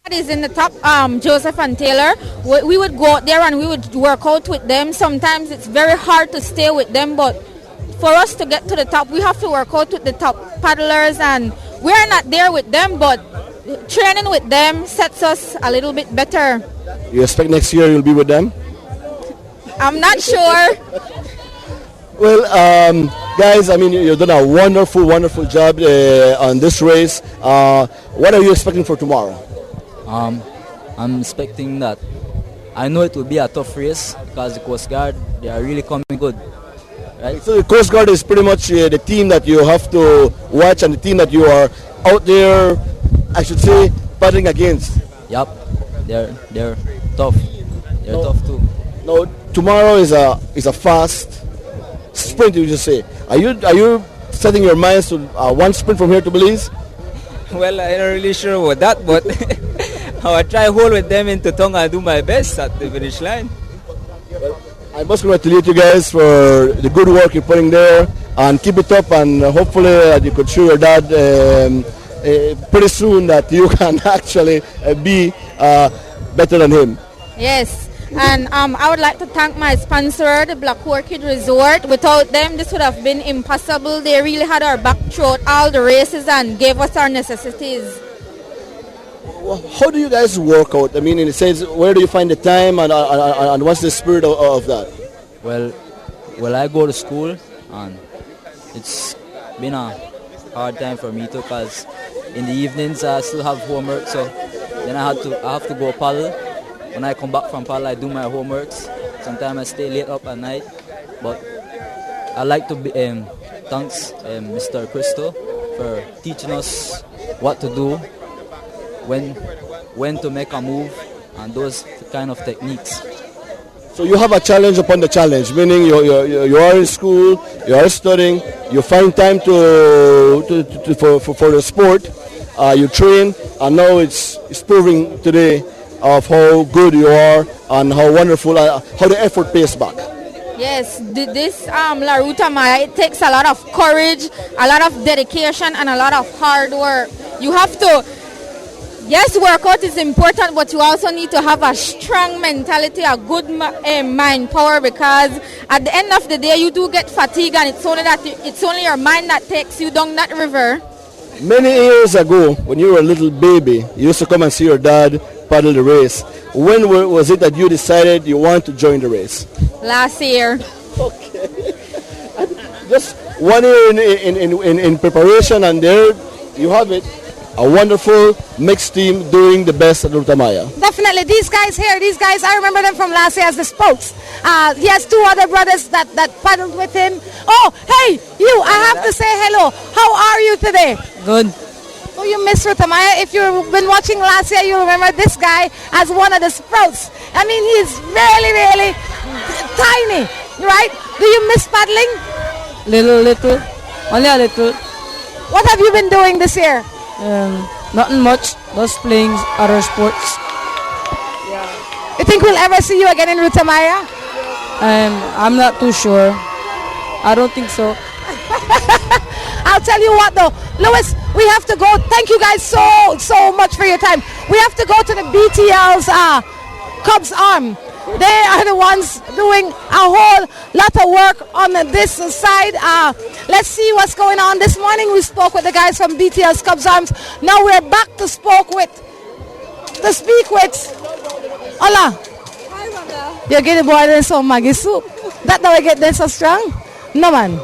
Is in the top, Joseph and Taylor. We would go out there and we would work out with them. Sometimes it's very hard to stay with them, but for us to get to the top, we have to work out with the top paddlers, and we are not there with them, but training with them sets us a little bit better. You expect next year you'll be with them? I'm not sure. Well, guys, I mean, you've done a wonderful, wonderful job on this race. What are you expecting for tomorrow? I'm expecting that. I know it will be a tough race because the Coast Guard, they are really coming good. Right? So the Coast Guard is pretty much the team that you have to watch and the team that you are out there, I should say, paddling against. Yup, they're tough. They're tough too. Now, tomorrow is a fast sprint, you just say. Are you setting your minds to one sprint from here to Belize? Well, I'm not really sure about that, but I'll try hold with them into Tonga and do my best at the finish line. Well, I must congratulate you guys for the good work you're putting there, and keep it up, and hopefully you could show your dad pretty soon that you can actually be better than him. Yes. And I would like to thank my sponsor, the Black Orchid Resort. Without them, this would have been impossible. They really had our back throughout all the races and gave us our necessities. How do you guys work out? I mean, in a sense, where do you find the time, and what's the spirit of that? Well, I go to school, and it's been a hard time for me too, because in the evenings I still have homework, so then I have to go paddle. When I come back from paddle, I do my homeworks. Sometimes I stay late up at night, but I like to thanks Mr. Cristo for teaching us what to do, when to make a move, and those kind of techniques. So you have a challenge upon the challenge, meaning you are in school, you are studying, you find time for the sport, you train, and now it's proving today of how good you are and how wonderful, how the effort pays back. Yes, this La Ruta Maya, it takes a lot of courage, a lot of dedication, and a lot of hard work. You have to, yes, workout is important, but you also need to have a strong mentality, a good mind power, because at the end of the day, you do get fatigued, and it's only your mind that takes you down that river. Many years ago, when you were a little baby, you used to come and see your dad paddle the race. When was it that you decided you want to join the race? Last year. Okay. Just 1 year in preparation, and there you have it. A wonderful mixed team doing the best at Ruta Maya. Definitely. These guys, I remember them from last year as the spokes. He has two other brothers that paddled with him. Oh, hey, you, I have to say hello. How are you today? Good. Oh, you miss Ruta Maya. If you've been watching last year, you remember this guy as one of the sprouts. I mean, he's really, really tiny, right? Do you miss paddling? Little. Only a little. What have you been doing this year? Nothing much. Just playing other sports. You think we'll ever see you again in Ruta Maya? I'm not too sure. I don't think so. I'll tell you what though, Louis, we have to go. Thank you guys so much for your time. We have to go to the BTL's Cubs Arm. They are the ones doing a whole lot of work on this side. Let's see what's going on. This morning we spoke with the guys from BTL's Cubs Arms. Now we're back to speak with Hola. Hi, Rhonda. You're getting boy some Maggie soup. That now I get them so strong? No man.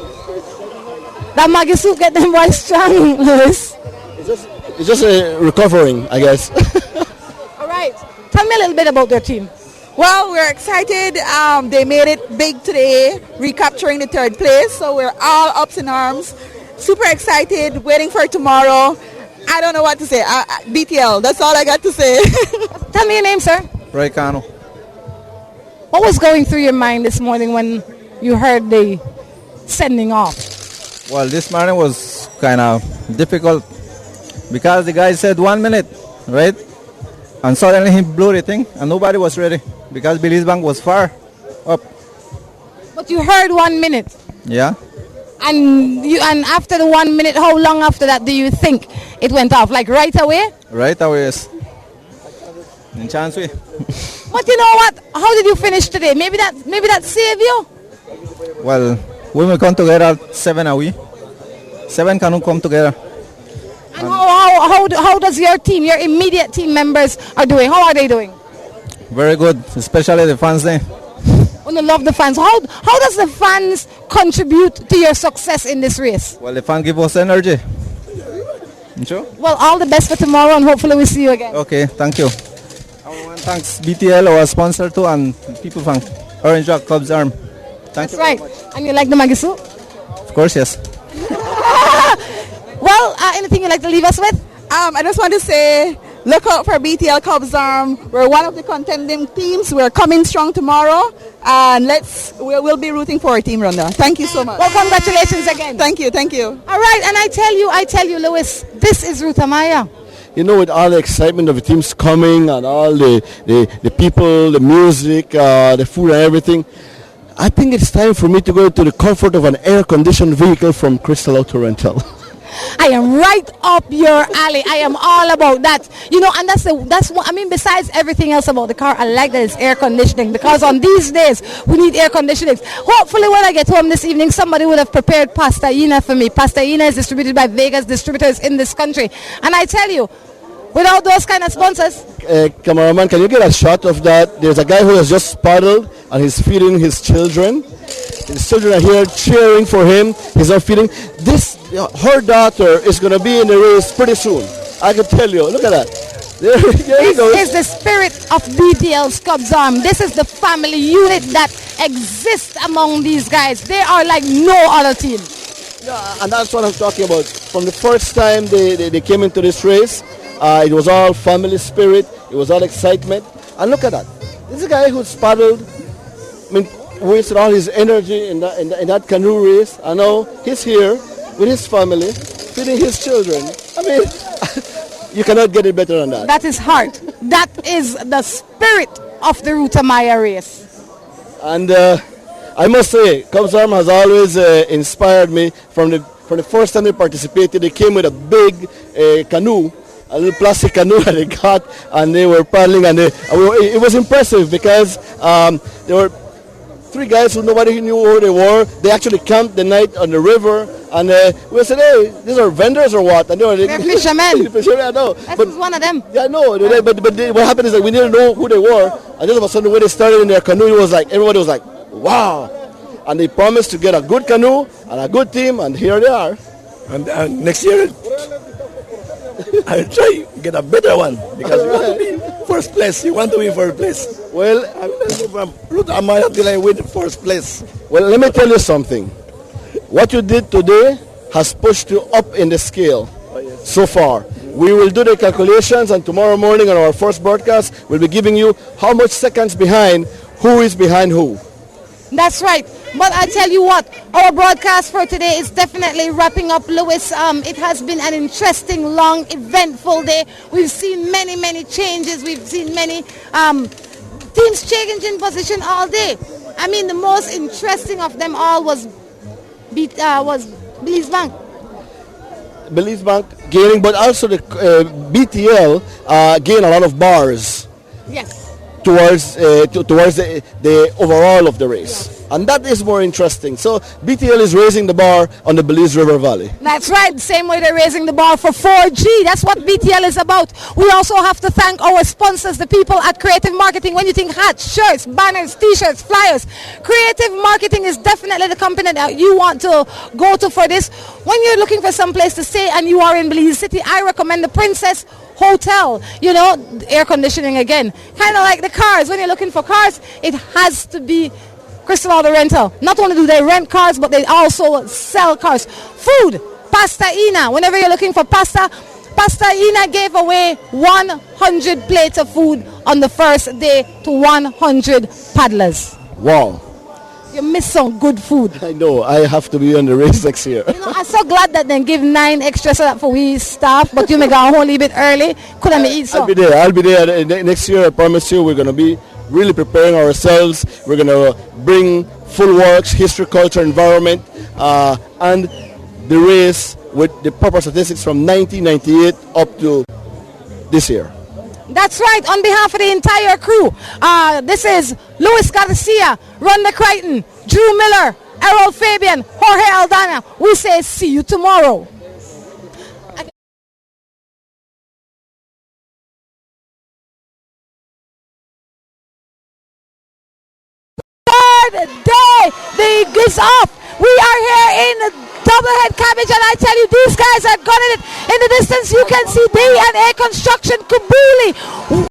That Maggie soup get them boys strong, Louis. It's just recovering, I guess. All right. Tell me a little bit about your team. Well, we're excited. They made it big today, recapturing the third place. So we're all ups in arms. Super excited, waiting for tomorrow. I don't know what to say. BTL, that's all I got to say. Tell me your name, sir. Ray Cano. What was going through your mind this morning when you heard the sending off? Well, this morning was kind of difficult because the guy said 1 minute, right? And suddenly he blew the thing and nobody was ready because Belize Bank was far up. But you heard 1 minute. Yeah. And after the 1 minute, how long after that do you think it went off? Like right away? Right away, yes. In chance we. But you know what? How did you finish today? Maybe that saved you? Well, when we come together, 7 are we? 7 canoe come together. And how does your team, your immediate team members are doing? How are they doing? Very good, especially the fans there. Want to love the fans. How does the fans contribute to your success in this race? Well, the fans give us energy. Sure? Well, all the best for tomorrow, and hopefully we see you again. Okay, thank you. I want to thank BTL, our sponsor too, and people from Orange Rock Cubs Arm. Thank you. That's right. And you like the Maggie soup? Of course, yes. Well, anything you'd like to leave us with? I just want to say, look out for BTL Cubs Arm. We're one of the contending teams. We're coming strong tomorrow, and we'll be rooting for our team, Rhonda. Thank you so much. Well, congratulations again. Thank you. All right, and I tell you, Lewis, this is Ruth Amaya. You know, with all the excitement of the teams coming and all the people, the music, the food and everything, I think it's time for me to go to the comfort of an air-conditioned vehicle from Crystal Auto Rental. I am right up your alley. I am all about that. You know, and that's what I mean. Besides everything else about the car, I like that it's air conditioning, because on these days we need air conditioning. Hopefully, when I get home this evening, somebody would have prepared Pasta Ina for me. Pasta Ina is distributed by Vegas distributors in this country, and I tell you, without those kind of sponsors. Cameraman, can you get a shot of that? There's a guy who has just paddled and he's feeding his children. His children are here cheering for him. He's not feeding. Her daughter is going to be in the race pretty soon. I can tell you. Look at that. There he goes. This is the spirit of BTL's Cubs Arm. This is the family unit that exists among these guys. They are like no other team. Yeah, and that's what I'm talking about. From the first time they came into this race, it was all family spirit. It was all excitement. And look at that. This is a guy who's paddled, wasted all his energy in that canoe race. I know he's here with his family, feeding his children. I mean, you cannot get it better than that. That is heart. That is the spirit of the Ruth Amaya race. And I must say, Cubs Arm has always inspired me from the first time they participated. They came with a big canoe, a little plastic canoe that they got, and they were paddling, and it was impressive because there were 3 guys who nobody knew who they were. They actually camped the night on the river, and we said, "Hey, these are vendors or what?" And they were fishermen. I know. That was one of them. Yeah, I know. But what happened is that we didn't know who they were, and just all of a sudden when they started in their canoe, it was like everybody was like, "Wow!" And they promised to get a good canoe and a good team, and here they are. And next year, I'll try to get a better one, because you want to be first place. You want to be first place. Well, I will from Ruth Amaya till I win first place. Well, let me tell you something. What you did today has pushed you up in the scale so far. We will do the calculations, and tomorrow morning on our first broadcast, we'll be giving you how much seconds behind, who is behind who. That's right. But I tell you what, our broadcast for today is definitely wrapping up, Lewis. It has been an interesting, long, eventful day. We've seen many changes. We've seen many teams changing position all day. I mean, the most interesting of them all was Belize Bank. Belize Bank gaining, but also the BTL gained a lot of bars. Yes. Towards the overall of the race. And that is more interesting. So BTL is raising the bar on the Belize River Valley. That's right. Same way they're raising the bar for 4G. That's what BTL is about. We also have to thank our sponsors, the people at Creative Marketing. When you think hats, shirts, banners, t-shirts, flyers, Creative Marketing is definitely the company that you want to go to for this. When you're looking for some place to stay and you are in Belize City, I recommend the Princess Hotel. You know, air conditioning again. Kind of like the cars. When you're looking for cars, it has to be Crystal Auto Rental. Not only do they rent cars, but they also sell cars. Food, Pasta Ina. Whenever you're looking for pasta, Pasta Ina gave away 100 plates of food on the first day to 100 paddlers. Wow. You miss some good food. I know. I have to be on the race next year. You know, I'm so glad that they give 9 extra so that for we staff, but you may go home a little bit early. Couldn't me eat some. I'll be there next year. I promise you. We're going to be really preparing ourselves. We're going to bring full works, history, culture, environment, and the race with the proper statistics from 1998 up to this year. That's right, on behalf of the entire crew. This is Luis Garcia, Rhonda Crichton, Drew Miller, Errol Fabian, Jorge Aldana. We say see you tomorrow. Third day, the gig is up. We are here in Doublehead Cabbage, and I tell you, these guys are gunning it. In the distance, you can see D&A Construction Kabuli